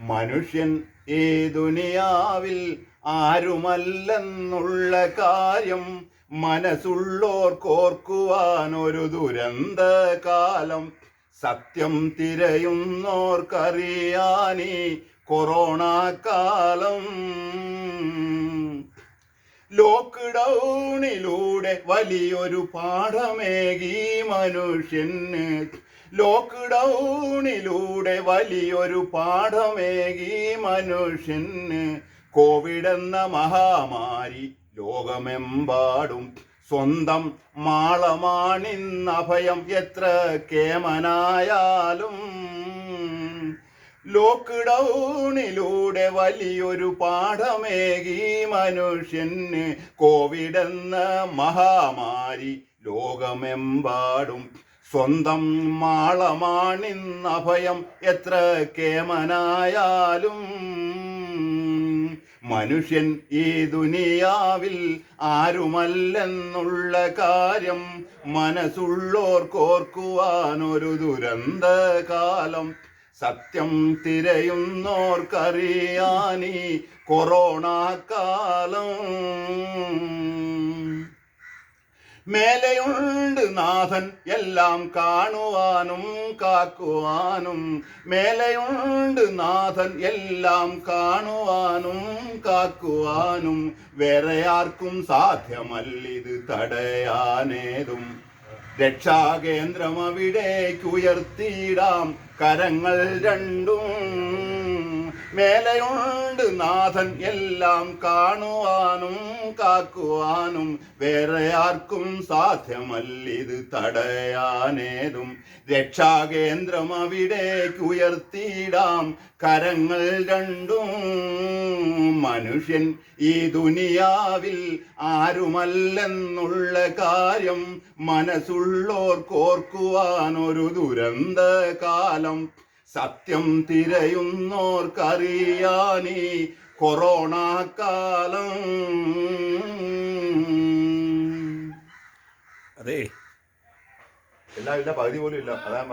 മനുഷ്യൻ ഈ ദുനിയാവിൽ ആരുമല്ലെന്നുള്ള കാര്യം മനസ്സുള്ളോർക്കോർക്കുവാൻ ഒരു ദുരന്ത കാലം. സത്യം തിരയുന്നോർക്കറിയാനീ കൊറോണ കാലം. ലോക്ക്ഡൗണിലൂടെ വലിയൊരു പാഠമേകി മനുഷ്യന്. ലോക്ക്ഡൗണിലൂടെ വലിയൊരു പാഠമേകി മനുഷ്യന്. കോവിഡ് എന്ന മഹാമാരി ലോകമെമ്പാടും സ്വന്തം മാളമാണിന്നഭയം എത്ര കേമനായാലും. ലോക്ക്ഡൗണിലൂടെ വലിയൊരു പാഠമേകി മനുഷ്യന്. കോവിഡ് എന്ന മഹാമാരി ലോകമെമ്പാടും സ്വന്തം മാളമാണിന്നഭയം എത്ര കേമനായാലും. മനുഷ്യൻ ഈ ദുനിയാവിൽ ആരുമല്ലെന്നുള്ള കാര്യം മനസ്സുള്ളോർക്കോർക്കുവാൻ ഒരു ദുരന്ത കാലം. സത്യം തിരയുന്നോർക്കറിയാനീ കൊറോണ കാലം. മേലെയുണ്ട് നാഥൻ എല്ലാം കാണുവാനും കാക്കുവാനും. മേലെയുണ്ട് നാഥൻ എല്ലാം കാണുവാനും കാക്കുവാനും. വേറെ ആർക്കും സാധ്യമല്ലിത് തടയാനേതും. രക്ഷാകേന്ദ്രം അവിടേക്കുയർത്തിയിടാം കരങ്ങൾ രണ്ടും. മേലെയുണ്ട് നാഥൻ എല്ലാം കാണുവാനും കാക്കുവാനും. വേറെ ആർക്കും സാധ്യമല്ലിത് തടയാനേതും. രക്ഷാകേന്ദ്രം അവിടേക്കുയർത്തിയിടാം കരങ്ങൾ രണ്ടും. മനുഷ്യൻ ഈ ദുനിയാവിൽ ആരുമല്ലെന്നുള്ള കാര്യം മനസ്സുള്ളോർക്കോർക്കുവാൻ ഒരു ദുരന്ത കാലം. സത്യം തിരയുന്നോർക്കറിയാനീ കൊറോണ കാലം. അതെ എല്ലാം ഇല്ല, പകുതി പോലും ഇല്ല. അതാ